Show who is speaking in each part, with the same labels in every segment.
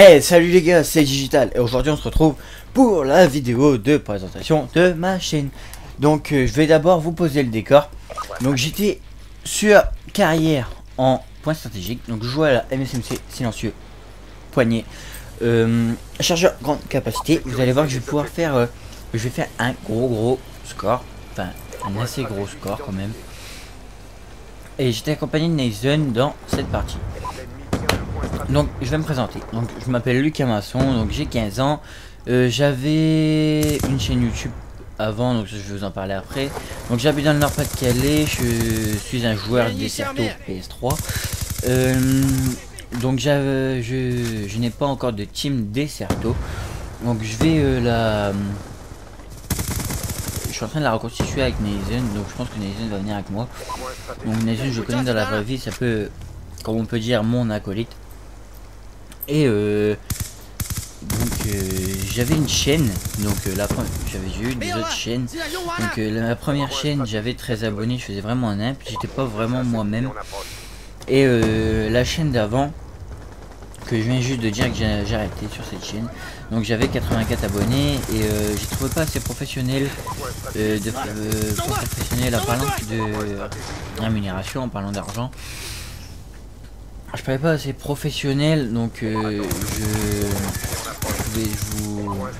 Speaker 1: Hey, salut les gars, c'est Digital et aujourd'hui on se retrouve pour la vidéo de présentation de ma chaîne. Donc je vais d'abord vous poser le décor. Donc j'étais sur carrière en point stratégique. Donc je jouais à la MSMC silencieux poignet, chargeur grande capacité. Vous allez voir que je vais pouvoir faire je vais faire un gros score, enfin un assez gros score quand même. Et j'étais accompagné de Nathan dans cette partie. Donc je vais me présenter. Donc je m'appelle Lucas Masson, donc j'ai 15 ans. J'avais une chaîne YouTube avant, donc je vais vous en parler après. Donc j'habite dans le Nord-Pas-de-Calais, je suis un joueur Desserto PS3. Donc je n'ai pas encore de team Desserto. Donc je vais je suis en train de la reconstituer avec Nathan, donc je pense que Nathan va venir avec moi. Donc Nathan je le connais dans la vraie vie, ça peut, comme on peut dire, mon acolyte. Et j'avais une chaîne, donc j'avais eu des autres chaînes. Donc la première chaîne, j'avais 13 abonnés, je faisais vraiment un imp, j'étais pas vraiment moi-même. Et la chaîne d'avant, que je viens juste de dire que j'ai arrêté sur cette chaîne, donc j'avais 84 abonnés et j'ai trouvé pas assez professionnel en parlant de rémunération, en parlant d'argent. Je parlais pas assez professionnel, donc je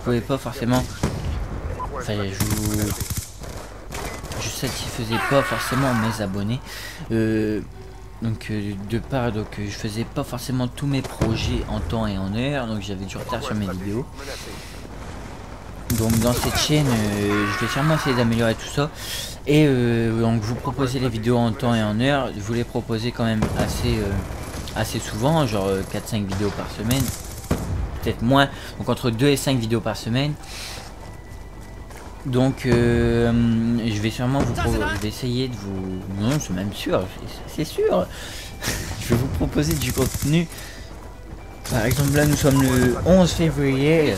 Speaker 1: pouvais pas forcément, enfin je satisfaisais pas forcément mes abonnés, donc je faisais pas forcément tous mes projets en temps et en heure, donc j'avais du retard sur mes vidéos. Donc dans cette chaîne, je vais sûrement essayer d'améliorer tout ça. Et donc vous proposez les vidéos en temps et en heure, vous les proposez quand même assez souvent, genre 4-5 vidéos par semaine, peut-être moins, donc entre 2 et 5 vidéos par semaine. Donc je vais sûrement je vais essayer de vous, non c'est même sûr, c'est sûr, je vais vous proposer du contenu. Par exemple là nous sommes le 11 février,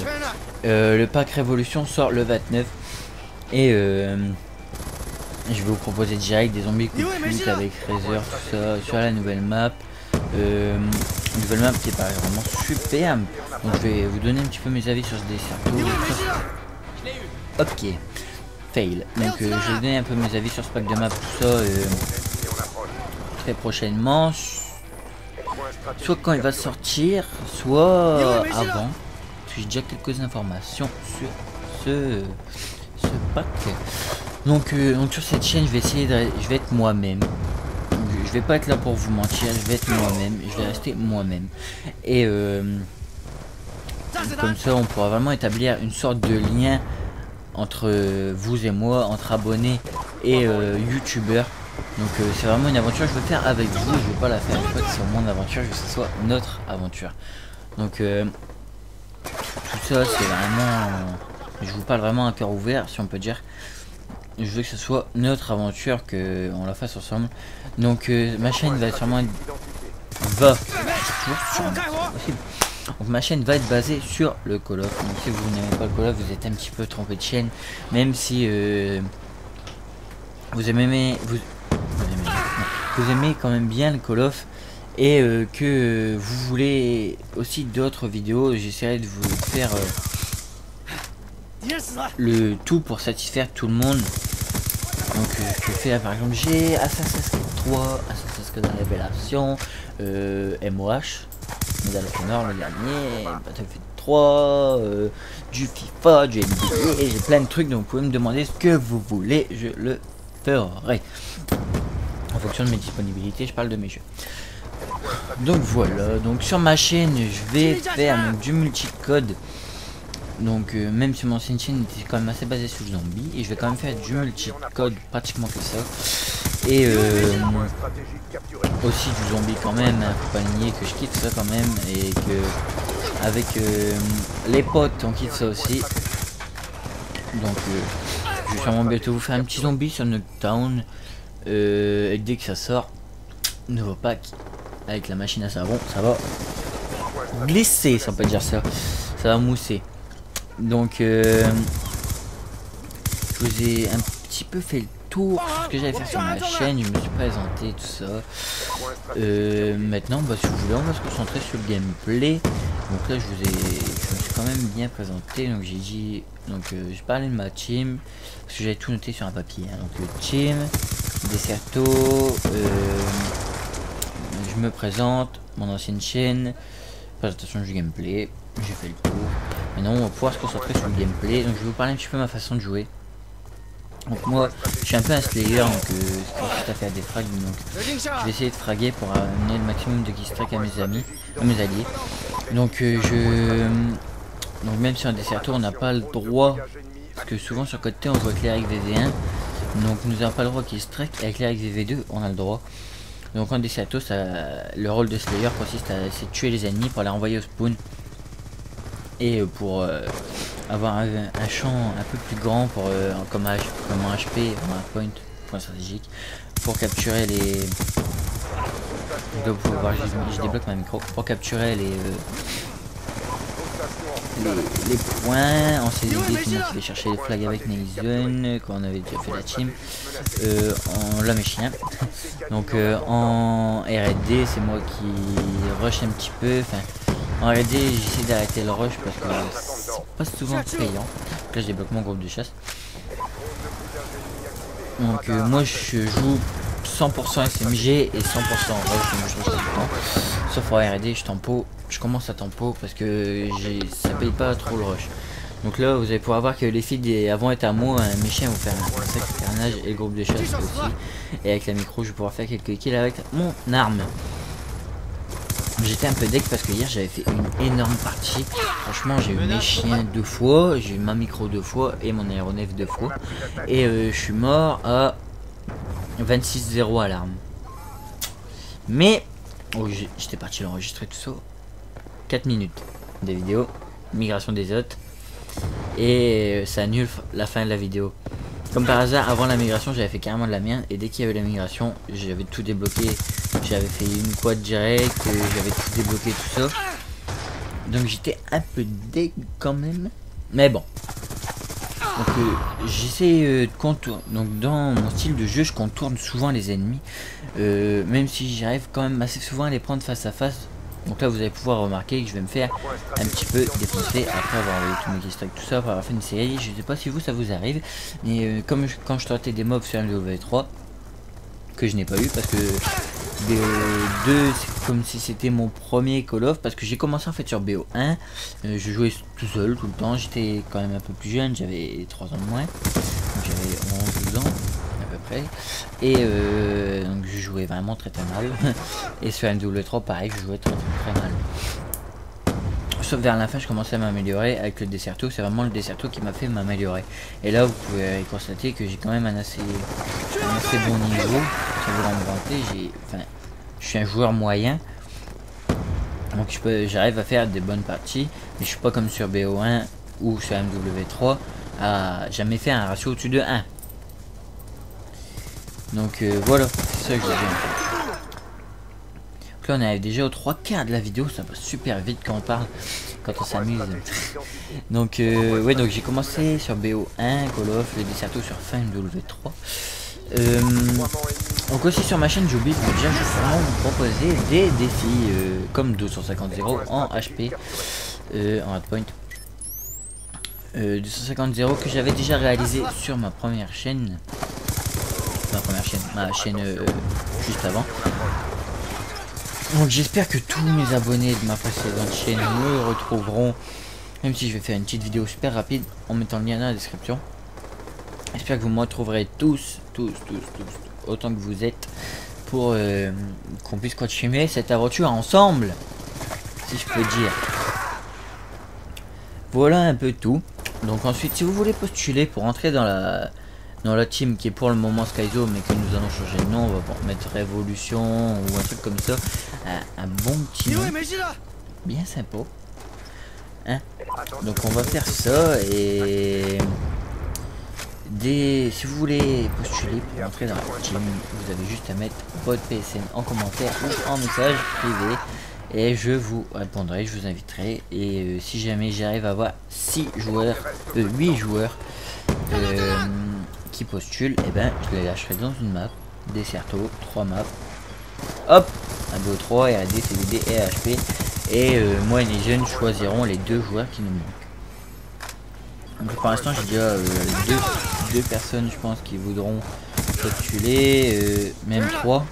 Speaker 1: le pack Révolution sort le 29 et je vais vous proposer direct des zombies coups avec Razer, tout ça, sur la nouvelle map. Nouvelle map qui est vraiment superbe. Donc je vais vous donner un petit peu mes avis sur ce Desserto. Ok, fail. Donc je vais vous donner un peu mes avis sur ce pack de map, tout ça très prochainement, soit quand il va sortir, soit avant, parce que j'ai déjà quelques informations sur ce pack. Donc sur cette chaîne je vais être moi-même. Je vais pas être là pour vous mentir, je vais être moi-même, je vais rester moi-même. Et comme ça on pourra vraiment établir une sorte de lien entre vous et moi, entre abonnés et youtubeurs. Donc c'est vraiment une aventure que je veux faire avec vous, je veux pas la faire une fois que c'est mon aventure, je veux que ce soit notre aventure. Donc tout ça c'est vraiment, je vous parle vraiment à cœur ouvert si on peut dire. Je veux que ce soit notre aventure, que on la fasse ensemble. Donc ma chaîne va sûrement donc ma chaîne va être basée sur le Call of. Donc si vous n'aimez pas le Call of, vous êtes un petit peu trompé de chaîne. Même si vous aimez quand même bien le Call of et que vous voulez aussi d'autres vidéos, j'essaierai de vous faire le tout pour satisfaire tout le monde. Donc je fais par exemple, j'ai Assassin's Creed 3, Assassin's Creed Révélation, MOH, Medal of Honor le dernier, Battlefield 3, du FIFA, du NBA, et j'ai plein de trucs, donc vous pouvez me demander ce que vous voulez, je le ferai. En fonction de mes disponibilités, je parle de mes jeux. Donc voilà, donc sur ma chaîne, je vais faire donc, du multicode. Donc même si mon ancienne chaîne était quand même assez basée sur le zombie, et je vais quand même faire du multicode pratiquement que ça. Et aussi du zombie quand même, hein, faut pas nier que je kiffe ça quand même, et que avec les potes on kiffe ça aussi. Donc je vais sûrement bientôt vous faire un petit zombie sur Nuketown, et dès que ça sort, nouveau pack avec la machine à savon, ça va glisser, si on peut dire ça, ça va mousser. Donc je vous ai un petit peu fait le tour sur ce que j'allais faire sur ma chaîne, je me suis présenté tout ça. Maintenant si vous voulez on va se concentrer sur le gameplay. Donc là je me suis quand même bien présenté. Donc j'ai dit, donc j'ai parlé de ma team parce que j'avais tout noté sur un papier. Hein. Donc team, Desserto, je me présente, mon ancienne chaîne, présentation du gameplay. J'ai fait le tour. Maintenant on va pouvoir se concentrer sur le gameplay. Donc je vais vous parler un petit peu de ma façon de jouer. Donc moi je suis un peu un slayer, donc c'est tout à fait à des frags, donc je vais essayer de fraguer pour amener le maximum de kill strike à mes amis, à mes alliés. Donc donc même si en Desserto on n'a pas le droit, parce que souvent sur côté on voit Cleric VV1, donc nous n'avons pas le droit kill strike, avec Cleric VV2 on a le droit. Donc en Desserto le rôle de slayer consiste à essayer de tuer les ennemis pour les renvoyer au spawn. Et pour avoir un champ un peu plus grand pour comme un HP, un point stratégique, pour capturer les... Donc vous pouvez voir, je débloque ma micro, pour capturer les points en CDD, c'est moi qui vais chercher les flags avec Nelson, quand on avait déjà fait la team, en l'homme et chien. Donc en R&D c'est moi qui rush un petit peu, enfin en R&D j'essaie d'arrêter le rush parce que c'est pas souvent payant. Donc là je débloque mon groupe de chasse. Donc moi je joue 100% SMG et 100% rush, donc je rush tout le temps. Sauf en R&D je commence à tempo parce que ça paye pas trop le rush. Donc là vous allez pouvoir voir que les filles avant étaient à moi, mes chiens vont faire un sacré carnage et le groupe de chasse aussi. Et avec la micro je vais pouvoir faire quelques kills avec mon arme. J'étais un peu deck parce que hier j'avais fait une énorme partie. Franchement j'ai eu mes chiens 2 fois, j'ai eu ma micro 2 fois et mon aéronef 2 fois. Et je suis mort à 26-0 à l'arme. Mais oh, j'étais parti l'enregistrer tout ça. 4 minutes de vidéo, migration des hôtes. Et ça annule la fin de la vidéo. Comme par hasard, avant la migration, j'avais fait carrément de la merde. Et dès qu'il y avait la migration, j'avais tout débloqué. J'avais fait une quad direct, j'avais tout débloqué, tout ça. Donc j'étais un peu deg quand même. Mais bon. Donc j'essaie de contourner. Donc dans mon style de jeu, je contourne souvent les ennemis. Même si j'arrive quand même assez souvent à les prendre face à face. Donc là vous allez pouvoir remarquer que je vais me faire un petit peu défoncer après avoir envoyé tous mes kill strike, tout ça, après avoir fait une série. Je sais pas si vous ça vous arrive, mais comme quand je tentais des mobs sur MW3 que je n'ai pas eu parce que BO2 c'est comme si c'était mon premier Call of, parce que j'ai commencé en fait sur BO1, je jouais tout seul tout le temps, j'étais quand même un peu plus jeune, j'avais 3 ans de moins, j'avais 11-12 ans. Et donc je jouais vraiment très mal. Et sur MW3 pareil, je jouais très mal. Sauf vers la fin je commençais à m'améliorer avec le Desserto. C'est vraiment le Desserto qui m'a fait m'améliorer. Et là vous pouvez constater que j'ai quand même un assez bon niveau. Ça vous l'embrunter, je suis un joueur moyen. Donc j'arrive à faire des bonnes parties. Mais je suis pas comme sur BO1 ou sur MW3 à jamais faire un ratio au-dessus de 1. Donc voilà, c'est ça que j'ai dit. Donc là on arrive déjà aux 3/4 de la vidéo, ça passe super vite quand on parle, quand on s'amuse. Donc ouais, donc j'ai commencé sur BO1, Call of, le Desserto sur fin MW3. Donc aussi sur ma chaîne j'ai oublié que déjà je vais vraiment vous proposer des défis comme 250-0 en HP, en hardpoint. 250-0 que j'avais déjà réalisé sur ma première chaîne. Ma chaîne juste avant. Donc j'espère que tous mes abonnés de ma précédente chaîne me retrouveront, même si je vais faire une petite vidéo super rapide en mettant le lien dans la description. J'espère que vous me retrouverez tous, autant que vous êtes, pour qu'on puisse continuer cette aventure ensemble, si je peux dire. Voilà un peu tout. Donc ensuite, si vous voulez postuler pour entrer dans la team qui est pour le moment Skyzo, mais que nous allons changer de nom, on va mettre Révolution ou un truc comme ça, un bon petit nom, bien sympa, hein. Donc on va faire ça, et si vous voulez postuler pour entrer dans la team, vous avez juste à mettre votre PSN en commentaire ou en message privé, et je vous répondrai, je vous inviterai. Et si jamais j'arrive à avoir 8 joueurs qui postulent, et ben je les lâcherai dans une map, Desserto, 3 maps, hop, un BO3, RD, CVD et HP, Et moi et les jeunes choisiront les 2 joueurs qui nous manquent. Donc pour l'instant j'ai déjà deux personnes je pense qui voudront postuler, même 3.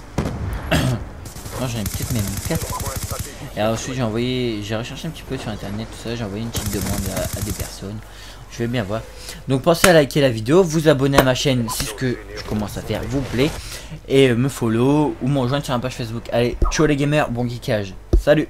Speaker 1: Non, j'en ai peut-être même 4. Et ensuite j'ai recherché un petit peu sur internet tout ça, j'ai envoyé une petite demande à des personnes. Je vais bien voir. Donc pensez à liker la vidéo, vous abonner à ma chaîne si ce que je commence à faire vous plaît. Et me follow ou me rejoindre sur ma page Facebook. Allez, ciao les gamers, bon geekage. Salut!